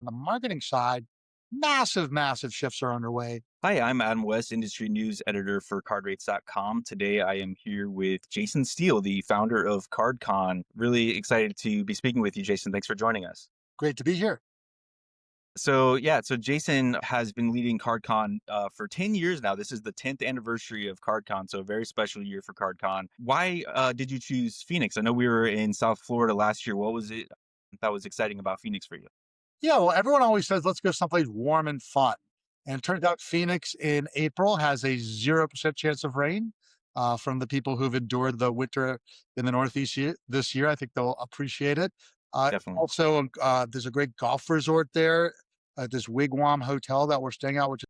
On the marketing side, massive, massive shifts are underway. Hi, I'm Adam West, industry news editor for cardrates.com. Today I am here with Jason Steele, the founder of CardCon. Really excited to be speaking with you, Jason. Thanks for joining us. Great to be here. So Jason has been leading CardCon for 10 years now. This is the 10th anniversary of CardCon, so a very special year for CardCon. Why did you choose Phoenix? I know we were in South Florida last year. What was it that was exciting about Phoenix for you? Yeah, well, everyone always says, let's go someplace warm and fun. And it turns out Phoenix in April has a 0% chance of rain. From the people who've endured the winter in the Northeast this year, I think they'll appreciate it. Definitely. Also, there's a great golf resort there, this Wigwam Hotel that we're staying at, which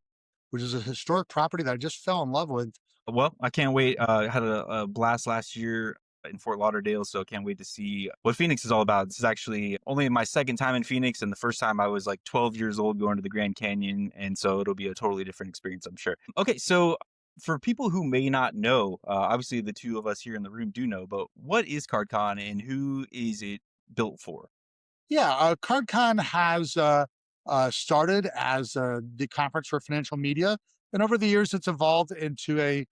is a historic property that I just fell in love with. Well, I can't wait. I had a blast last year in Fort Lauderdale, so can't wait to see what Phoenix is all about. This is actually only my second time in Phoenix, and the first time I was like 12 years old going to the Grand Canyon, and so it'll be a totally different experience, I'm sure. Okay, so for people who may not know, obviously the two of us here in the room do know, but what is CardCon and who is it built for? Yeah, CardCon has started as the conference for financial media, and over the years, it's evolved into a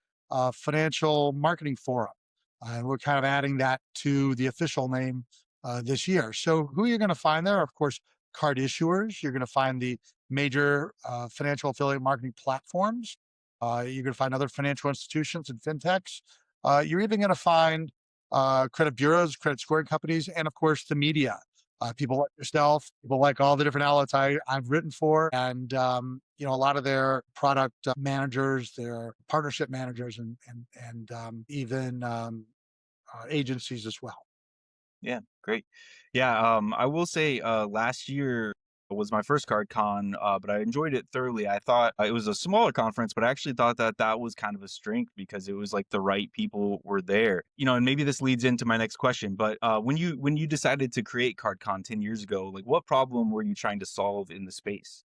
financial marketing forum. And we're kind of adding that to the official name this year. So, who you're going to find there? Of course, card issuers. You're going to find the major financial affiliate marketing platforms. You're going to find other financial institutions and fintechs. You're even going to find credit bureaus, credit scoring companies, and of course, the media people like yourself, people like all the different outlets I've written for, and a lot of their product managers, their partnership managers, and even agencies as well. Yeah, great. Yeah, I will say last year was my first CardCon, but I enjoyed it thoroughly. I thought it was a smaller conference, but I actually thought that that was kind of a strength because it was like the right people were there. And maybe this leads into my next question. But when you decided to create CardCon 10 years ago, like what problem were you trying to solve in the space?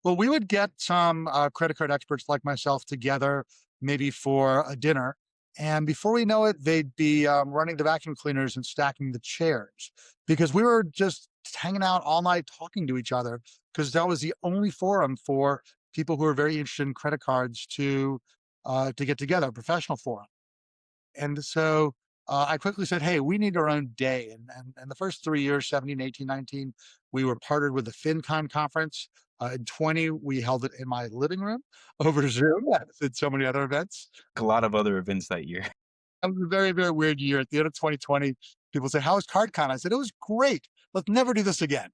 Well, we would get some credit card experts like myself together, maybe for a dinner. And before we know it, they'd be running the vacuum cleaners and stacking the chairs because we were just hanging out all night talking to each other because that was the only forum for people who are very interested in credit cards to get together, a professional forum. And so I quickly said, hey, we need our own day. And the first 3 years, 17, 18, 19, we were partnered with the FinCon conference. In 20, we held it in my living room over Zoom, as did so many other events. A lot of other events that year. It was a very, very weird year. At the end of 2020, people say, how was CardCon? I said, it was great. Let's never do this again.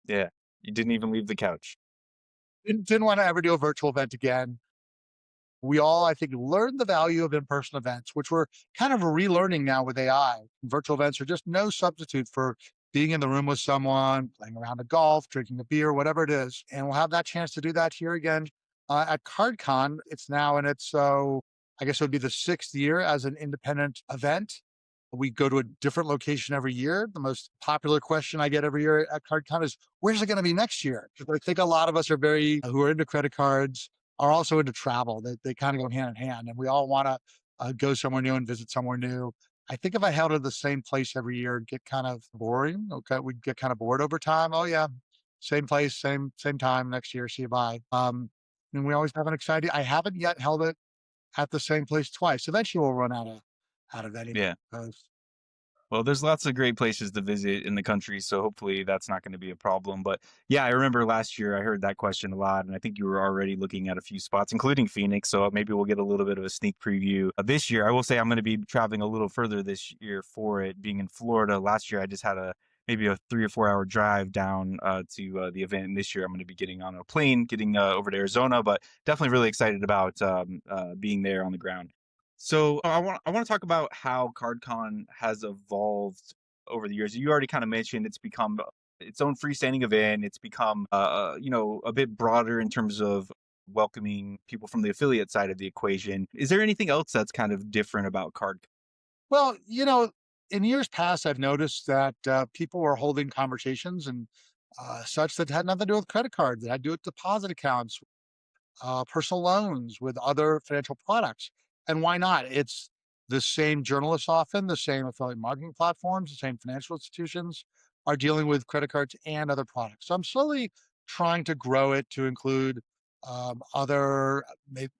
Yeah, you didn't even leave the couch. Didn't want to ever do a virtual event again. We all, I think, learned the value of in-person events, which we're kind of relearning now with AI. Virtual events are just no substitute for being in the room with someone, playing around a golf, drinking a beer, whatever it is. And we'll have that chance to do that here again at CardCon. It's now, and it's so, I guess it would be the sixth year as an independent event. We go to a different location every year. The most popular question I get every year at CardCon is, where's it going to be next year? 'Cause I think a lot of us are who are into credit cards, are also into travel. They kind of go hand in hand, and we all want to go somewhere new and visit somewhere new. I think if I held it the same place every year, it'd get kind of boring. Okay, we'd get kind of bored over time. Oh yeah, same place, same time next year. See you bye. And we always have an exciting. I haven't yet held it at the same place twice. Eventually, we'll run out of any. Yeah. Well, there's lots of great places to visit in the country, so hopefully that's not going to be a problem. But yeah, I remember last year I heard that question a lot, and I think you were already looking at a few spots, including Phoenix. So maybe we'll get a little bit of a sneak preview this year. I will say I'm going to be traveling a little further this year for it. Being in Florida last year, I just had maybe a 3 or 4 hour drive down to the event. And this year, I'm going to be getting on a plane, getting over to Arizona. But definitely really excited about being there on the ground. So I want to talk about how CardCon has evolved over the years. You already kind of mentioned it's become its own freestanding event. It's become a bit broader in terms of welcoming people from the affiliate side of the equation. Is there anything else that's kind of different about Card? Well, in years past, I've noticed that people were holding conversations and such that had nothing to do with credit cards. That had to do with deposit accounts, personal loans, with other financial products. And why not? It's the same journalists, often the same affiliate marketing platforms, the same financial institutions are dealing with credit cards and other products. So I'm slowly trying to grow it to include other,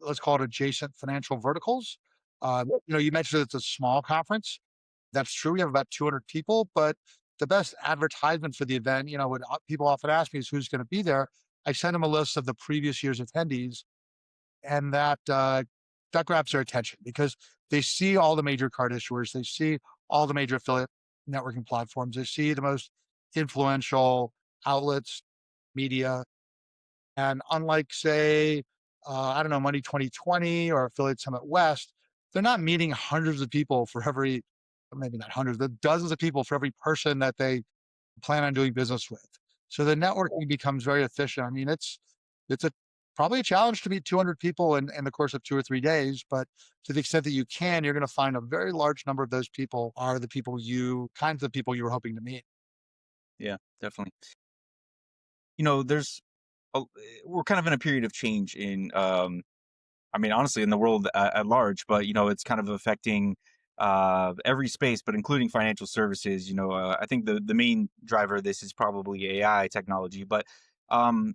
let's call it adjacent financial verticals. You mentioned it's a small conference. That's true. We have about 200 people, but the best advertisement for the event, what people often ask me is who's going to be there. I send them a list of the previous year's attendees, and that grabs their attention because they see all the major card issuers, they see all the major affiliate networking platforms, they see the most influential outlets, media, and unlike, say, I don't know, Money 2020 or Affiliate Summit West, they're not meeting hundreds of people for every, maybe not hundreds, but dozens of people for every person that they plan on doing business with. So the networking becomes very efficient. I mean, it's a probably a challenge to meet 200 people in the course of 2 or 3 days, but to the extent that you can, you're going to find a very large number of those people are the kinds of people you were hoping to meet. Yeah, definitely. There's we're kind of in a period of change in I mean, honestly, in the world at large, but it's kind of affecting every space, but including financial services. I think the main driver of this is probably AI technology. But um,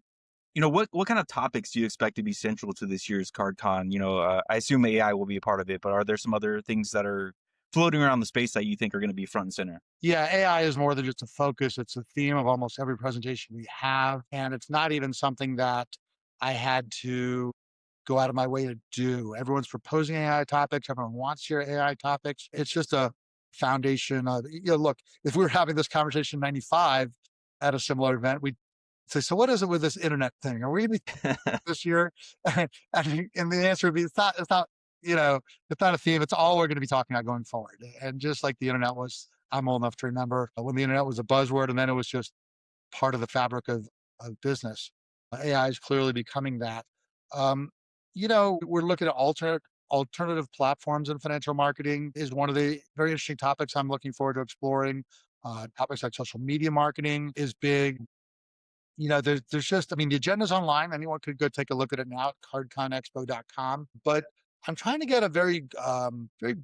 what kind of topics do you expect to be central to this year's CardCon? I assume AI will be a part of it, but are there some other things that are floating around the space that you think are going to be front and center? Yeah, AI is more than just a focus. It's a theme of almost every presentation we have. And it's not even something that I had to go out of my way to do. Everyone's proposing AI topics. Everyone wants to hear AI topics. It's just a foundation of, look, if we were having this conversation in 95 at a similar event, we'd say, so what is it with this internet thing? Are we going to be this year? And the answer would be, you know, it's not a theme. It's all we're going to be talking about going forward. And just like the internet was, I'm old enough to remember when the internet was a buzzword and then it was just part of the fabric of business. AI is clearly becoming that. Um, we're looking at alternative platforms in financial marketing is one of the very interesting topics I'm looking forward to exploring. Topics like social media marketing is big. There's just, I mean, the agenda's online. Anyone could go take a look at it now at cardconexpo.com. But I'm trying to get a very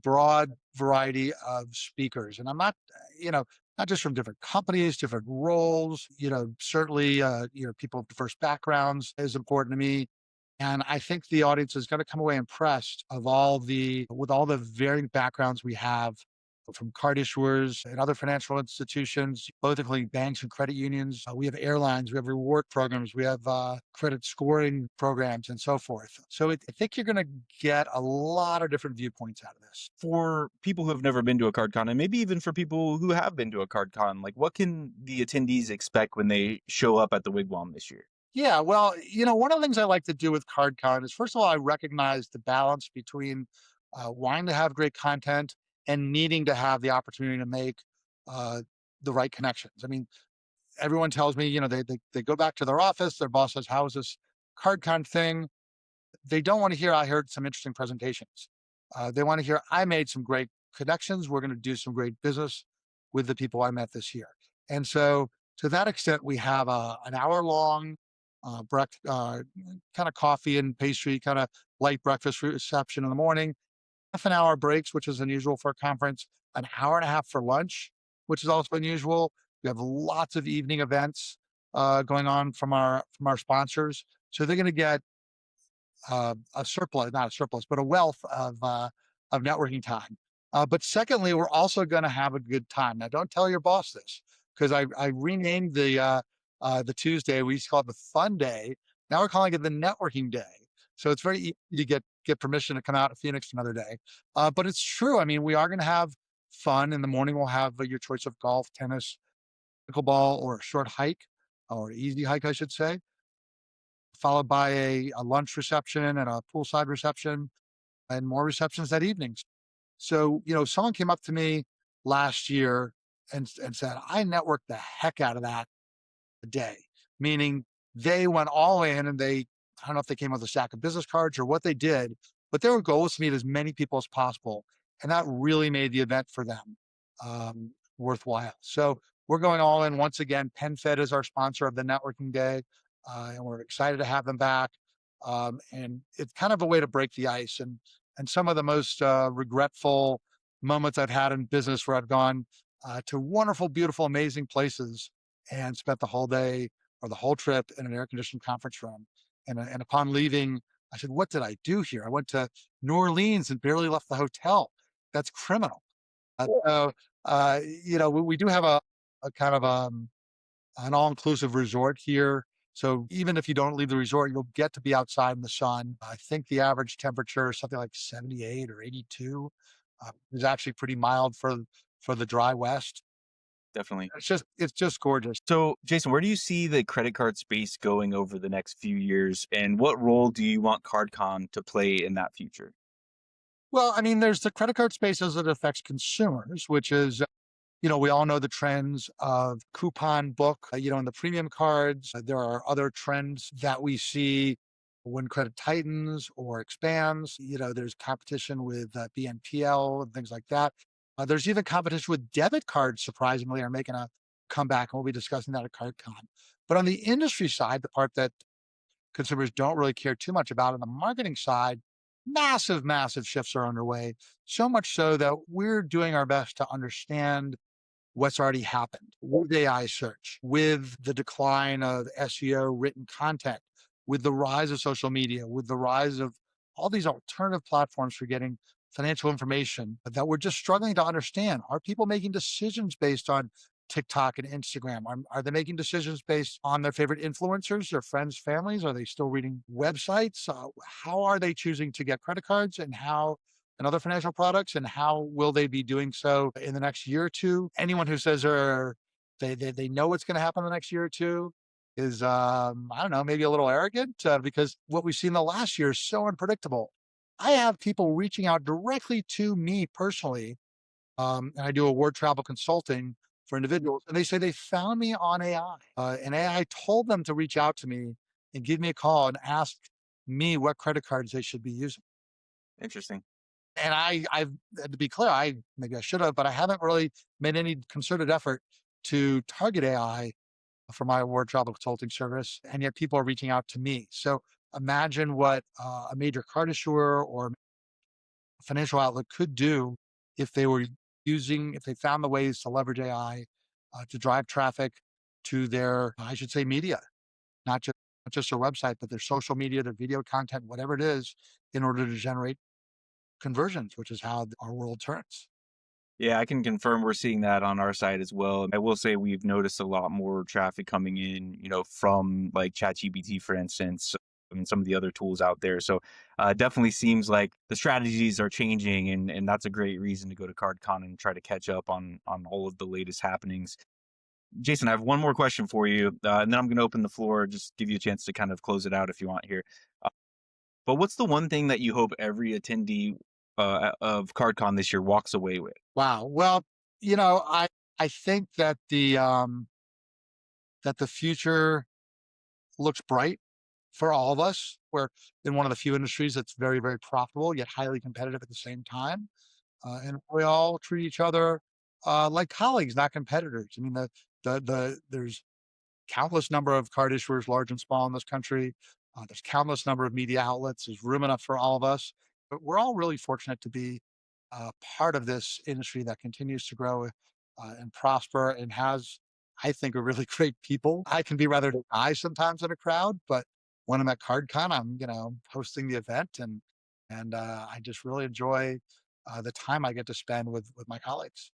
broad variety of speakers. And I'm not, not just from different companies, different roles, certainly, people of diverse backgrounds is important to me. And I think the audience is going to come away impressed with all the varying backgrounds we have from card issuers and other financial institutions, both including banks and credit unions. We have airlines, we have reward programs, we have credit scoring programs, and so forth. So I think you're going to get a lot of different viewpoints out of this. For people who have never been to a CardCon, and maybe even for people who have been to a CardCon, like what can the attendees expect when they show up at the Wigwam this year? Yeah, well, one of the things I like to do with CardCon is, first of all, I recognize the balance between wanting to have great content and needing to have the opportunity to make uh, the right connections. I mean, everyone tells me, they go back to their office, their boss says, "How is this CardCon thing?" They don't want to hear, "I heard some interesting presentations." They want to hear, "I made some great connections. We're going to do some great business with the people I met this year." And so, to that extent, we have an hour long kind of coffee and pastry, kind of light breakfast reception in the morning, half an hour breaks, which is unusual for a conference, an hour and a half for lunch, which is also unusual. We have lots of evening events going on from our sponsors, so they're going to get a surplus, not a surplus, but a wealth of networking time. But secondly, we're also going to have a good time. Now, don't tell your boss this because I renamed the Tuesday. We used to call it the fun day. Now we're calling it the networking day. So it's very easy to get permission to come out to Phoenix another day. But it's true. I mean, we are going to have fun in the morning. We'll have your choice of golf, tennis, pickleball, or a short hike, or easy hike, I should say, followed by a lunch reception and a poolside reception and more receptions that evening. So, someone came up to me last year and said, "I networked the heck out of that day," meaning they went all in and I don't know if they came with a stack of business cards or what they did, but their goal was to meet as many people as possible. And that really made the event for them worthwhile. So we're going all in once again. PenFed is our sponsor of the networking day, and we're excited to have them back. And it's kind of a way to break the ice. And some of the most regretful moments I've had in business where I've gone to wonderful, beautiful, amazing places and spent the whole day or the whole trip in an air-conditioned conference room. And upon leaving, I said, "What did I do here? I went to New Orleans and barely left the hotel. That's criminal." So, we do have a kind of an all-inclusive resort here. So even if you don't leave the resort, you'll get to be outside in the sun. I think the average temperature is something like 78 or 82. Is actually pretty mild for the dry west. Definitely. It's just gorgeous. So, Jason, where do you see the credit card space going over the next few years, and what role do you want CardCon to play in that future? Well, I mean, there's the credit card space as it affects consumers, which is, we all know the trends of coupon book, in the premium cards. There are other trends that we see when credit tightens or expands. There's competition with BNPL and things like that. There's even competition with debit cards, surprisingly, are making a comeback. And we'll be discussing that at CardCon. But on the industry side, the part that consumers don't really care too much about on the marketing side, massive, massive shifts are underway. So much so that we're doing our best to understand what's already happened with AI search, with the decline of SEO written content, with the rise of social media, with the rise of all these alternative platforms for getting financial information that we're just struggling to understand. Are people making decisions based on TikTok and Instagram? Are they making decisions based on their favorite influencers, their friends, families? Are they still reading websites? How are they choosing to get credit cards and other financial products, and how will they be doing so in the next year or two? Anyone who says they know what's going to happen in the next year or two is, I don't know, maybe a little arrogant, because what we've seen the last year is so unpredictable. I have people reaching out directly to me personally, and I do award travel consulting for individuals, and they say they found me on AI, and AI told them to reach out to me and give me a call and ask me what credit cards they should be using. Interesting. And I've to be clear, maybe I should have, but I haven't really made any concerted effort to target AI for my award travel consulting service, and yet people are reaching out to me. So imagine what a major card issuer or financial outlet could do if if they found the ways to leverage AI to drive traffic to their, I should say, media, not just their website, but their social media, their video content, whatever it is, in order to generate conversions, which is how our world turns. Yeah, I can confirm we're seeing that on our side as well. I will say we've noticed a lot more traffic coming in, from like ChatGPT, for instance, and some of the other tools out there. So definitely seems like the strategies are changing, and that's a great reason to go to CardCon and try to catch up on all of the latest happenings. Jason, I have one more question for you, and then I'm going to open the floor, just give you a chance to kind of close it out if you want here. But what's the one thing that you hope every attendee of CardCon this year walks away with? Wow. Well, I think that the future looks bright for all of us. We're in one of the few industries that's very, very profitable, yet highly competitive at the same time. And we all treat each other like colleagues, not competitors. I mean, there's countless number of card issuers, large and small, in this country. There's countless number of media outlets. There's room enough for all of us. But we're all really fortunate to be part of this industry that continues to grow and prosper and has, I think, a really great people. I can be rather shy sometimes in a crowd, but when I'm at CardCon, I'm hosting the event, and I just really enjoy the time I get to spend with my colleagues.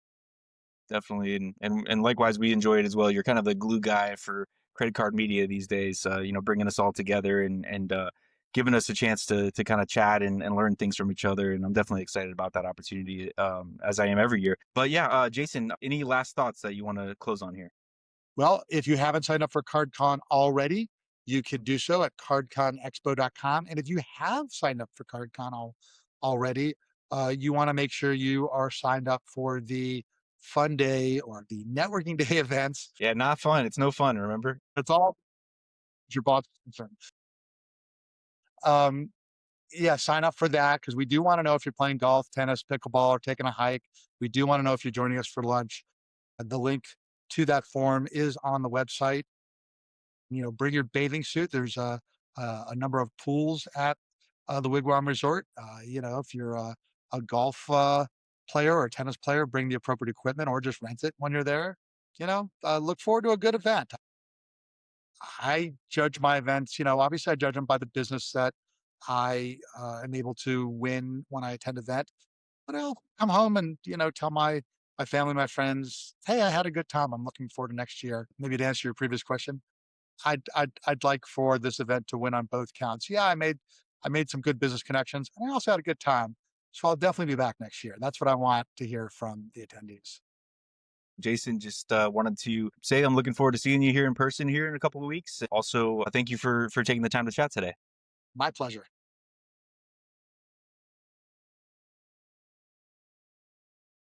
Definitely, and likewise, we enjoy it as well. You're kind of the glue guy for credit card media these days. Bringing us all together and giving us a chance to kind of chat and learn things from each other. And I'm definitely excited about that opportunity, as I am every year. But yeah, Jason, any last thoughts that you want to close on here? Well, if you haven't signed up for CardCon already, you can do so at cardconexpo.com. And if you have signed up for already, you want to make sure you are signed up for the fun day or the networking day events. Yeah, not fun. It's no fun. Remember? That's all your boss is concerned. Um, yeah, sign up for that because we do want to know if you're playing golf, tennis, pickleball, or taking a hike. We do want to know if you're joining us for lunch. The link to that form is on the website. Bring your bathing suit. There's a number of pools at the Wigwam Resort. If you're a golf player or a tennis player, bring the appropriate equipment or just rent it when you're there. Look forward to a good event. I judge my events, obviously I judge them by the business that I am able to win when I attend event. But I'll come home and, tell my family, my friends, hey, I had a good time. I'm looking forward to next year. Maybe to answer your previous question, I'd like for this event to win on both counts. Yeah, I made some good business connections, and I also had a good time. So I'll definitely be back next year. That's what I want to hear from the attendees. Jason, just wanted to say I'm looking forward to seeing you here in person here in a couple of weeks. Also, thank you for taking the time to chat today. My pleasure.